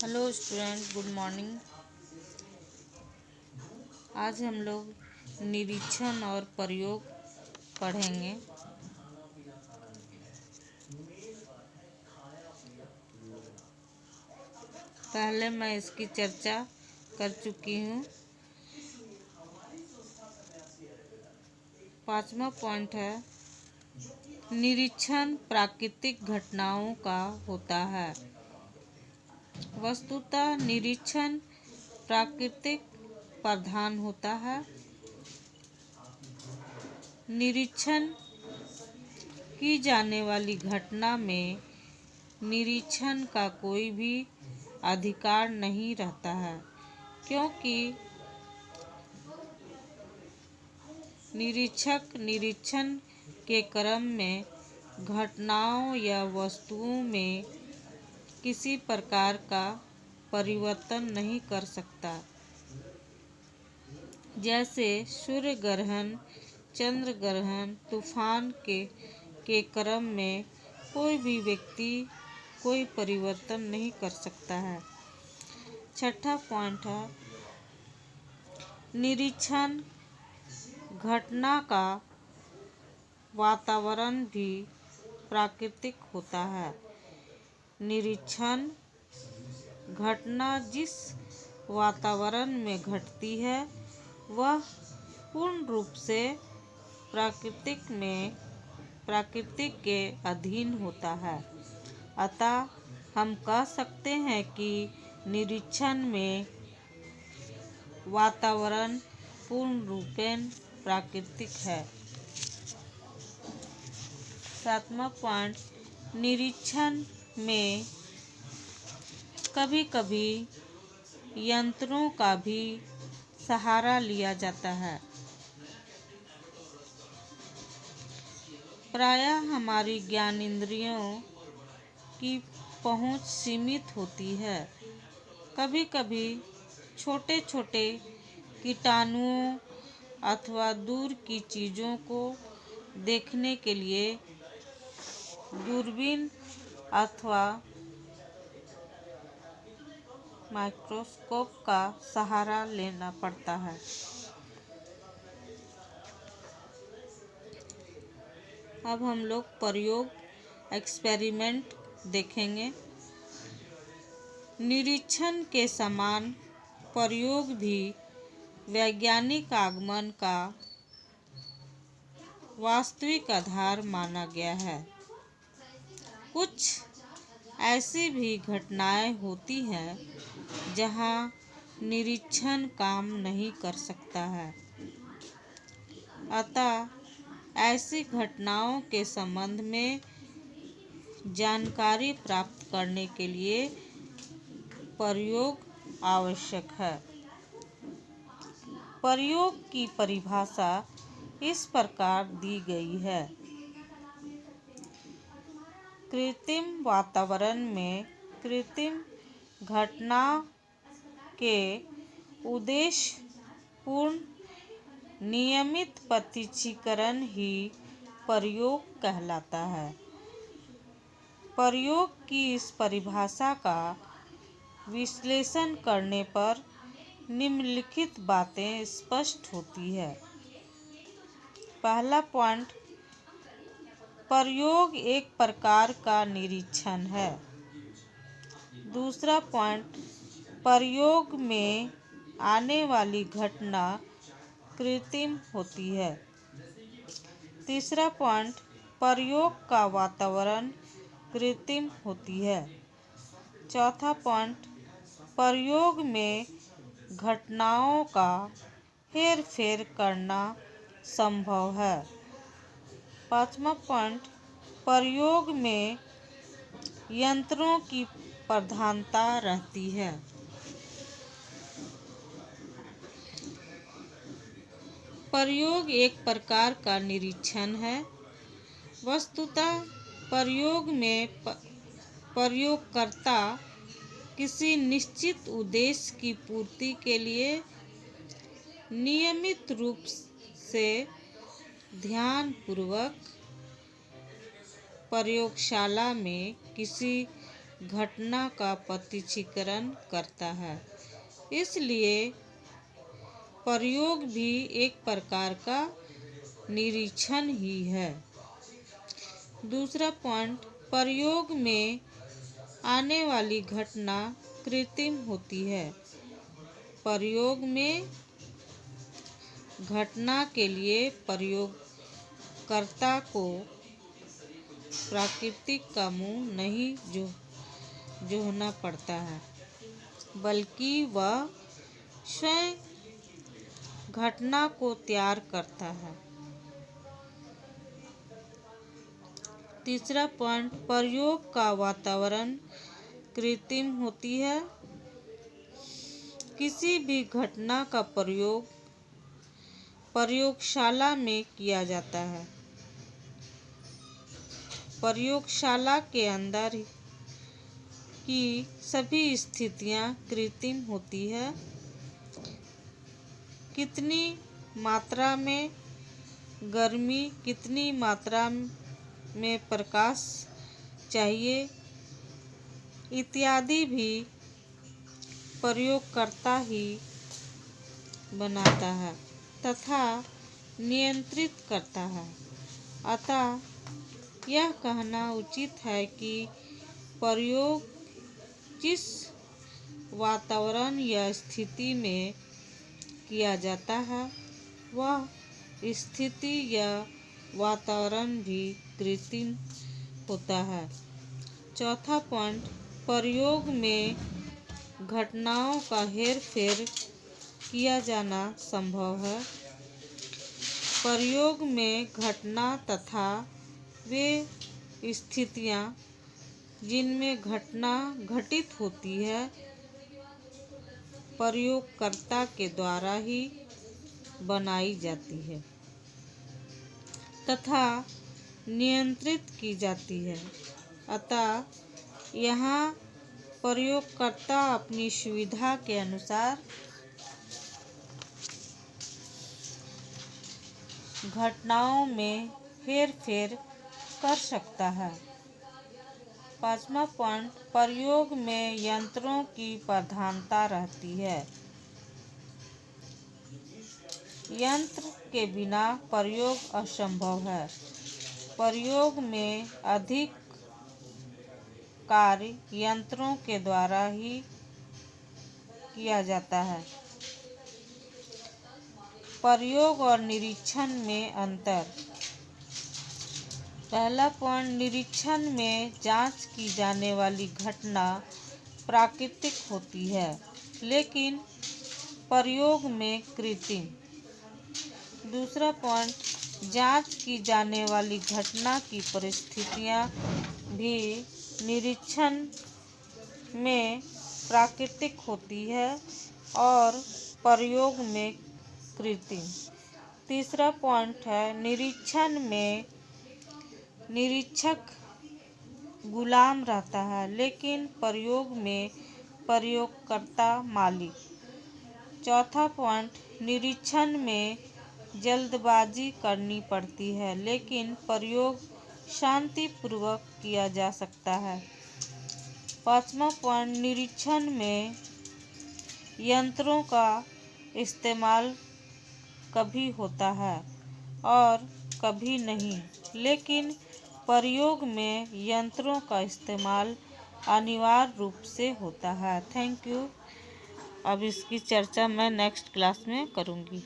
Hello student, good morning. आज हम लोग निरीक्षण और प्रयोग पढ़ेंगे। पहले मैं इसकी चर्चा कर चुकी हूँ। 5वां पॉइंट है, निरीक्षण प्राकृतिक घटनाओं का होता है। वस्तुतः निरीक्षण प्राकृतिक प्रधान होता है। निरीक्षण की जाने वाली घटना में निरीक्षण का कोई भी अधिकार नहीं रहता है, क्योंकि निरीक्षक निरीक्षण के क्रम में घटनाओं या वस्तुओं में किसी प्रकार का परिवर्तन नहीं कर सकता। जैसे सूर्य ग्रहण, चंद्र ग्रहण, तूफान के क्रम में कोई भी व्यक्ति कोई परिवर्तन नहीं कर सकता है। 6वां पॉइंट है, निरीक्षण घटना का वातावरण भी प्राकृतिक होता है। निरीक्षण घटना जिस वातावरण में घटती है वह पूर्ण रूप से प्रकृति के अधीन होता है। अतः हम कह सकते हैं कि निरीक्षण में वातावरण पूर्ण रूपेण प्राकृतिक है। 7वां पॉइंट, निरीक्षण में कभी कभी यंत्रों का भी सहारा लिया जाता है। प्रायः हमारी ज्ञानेंद्रियों की पहुंच सीमित होती है। कभी कभी छोटे छोटे कीटाणुओं अथवा दूर की चीज़ों को देखने के लिए दूरबीन अथवा माइक्रोस्कोप का सहारा लेना पड़ता है। अब हम लोग प्रयोग एक्सपेरिमेंट देखेंगे। निरीक्षण के समान प्रयोग भी वैज्ञानिक आगमन का वास्तविक आधार माना गया है। कुछ ऐसी भी घटनाएं होती हैं जहां निरीक्षण काम नहीं कर सकता है। अतः ऐसी घटनाओं के संबंध में जानकारी प्राप्त करने के लिए प्रयोग आवश्यक है। प्रयोग की परिभाषा इस प्रकार दी गई है, कृत्रिम वातावरण में कृत्रिम घटना के उद्देश्यपूर्ण नियमित प्रत्यक्षीकरण ही प्रयोग कहलाता है। प्रयोग की इस परिभाषा का विश्लेषण करने पर निम्नलिखित बातें स्पष्ट होती है। पहला पॉइंट, प्रयोग एक प्रकार का निरीक्षण है। दूसरा पॉइंट, प्रयोग में आने वाली घटना कृत्रिम होती है। तीसरा पॉइंट, प्रयोग का वातावरण कृत्रिम होती है। चौथा पॉइंट, प्रयोग में घटनाओं का हेरफेर करना संभव है। 5वां पॉइंट, प्रयोग में यंत्रों की प्रधानता रहती है। प्रयोग एक प्रकार का निरीक्षण है। वस्तुतः प्रयोग में प्रयोगकर्ता किसी निश्चित उद्देश्य की पूर्ति के लिए नियमित रूप से ध्यानपूर्वक प्रयोगशाला में किसी घटना का प्रत्युत्तरीकरण करता है। इसलिए प्रयोग भी एक प्रकार का निरीक्षण ही है। दूसरा पॉइंट, प्रयोग में आने वाली घटना कृत्रिम होती है। प्रयोग में घटना के लिए प्रयोगकर्ता को प्राकृतिक का मुँह नहीं जोहना पड़ता है, बल्कि वह स्वयं घटना को तैयार करता है। तीसरा पॉइंट, प्रयोग का वातावरण कृत्रिम होती है। किसी भी घटना का प्रयोग प्रयोगशाला में किया जाता है। प्रयोगशाला के अंदर की सभी स्थितियां कृत्रिम होती है। कितनी मात्रा में गर्मी, कितनी मात्रा में प्रकाश चाहिए इत्यादि भी प्रयोगकर्ता ही बनाता है तथा नियंत्रित करता है। अतः यह कहना उचित है कि प्रयोग जिस वातावरण या स्थिति में किया जाता है, वह स्थिति या वातावरण भी कृत्रिम होता है। चौथा पॉइंट, प्रयोग में घटनाओं का हेरफेर किया जाना संभव है। प्रयोग में घटना तथा वे स्थितियां जिनमें घटना घटित होती है, प्रयोगकर्ता के द्वारा ही बनाई जाती है तथा नियंत्रित की जाती है। अतः यहाँ प्रयोगकर्ता अपनी सुविधा के अनुसार घटनाओं में हेरफेर कर सकता है। पांचवा पॉइंट, प्रयोग में यंत्रों की प्रधानता रहती है। यंत्र के बिना प्रयोग असंभव है। प्रयोग में अधिक कार्य यंत्रों के द्वारा ही किया जाता है। प्रयोग और निरीक्षण में अंतर। पहला पॉइंट, निरीक्षण में जांच की जाने वाली घटना प्राकृतिक होती है, लेकिन प्रयोग में कृत्रिम। दूसरा पॉइंट, जांच की जाने वाली घटना की परिस्थितियां भी निरीक्षण में प्राकृतिक होती है और प्रयोग में कृत्रिम। तीसरा पॉइंट है, निरीक्षण में निरीक्षक गुलाम रहता है, लेकिन प्रयोग में प्रयोगकर्ता मालिक। चौथा पॉइंट, निरीक्षण में जल्दबाजी करनी पड़ती है, लेकिन प्रयोग शांतिपूर्वक किया जा सकता है। पांचवा पॉइंट, निरीक्षण में यंत्रों का इस्तेमाल कभी होता है और कभी नहीं, लेकिन प्रयोग में यंत्रों का इस्तेमाल अनिवार्य रूप से होता है। Thank you. अब इसकी चर्चा मैं नेक्स्ट क्लास में करूँगी।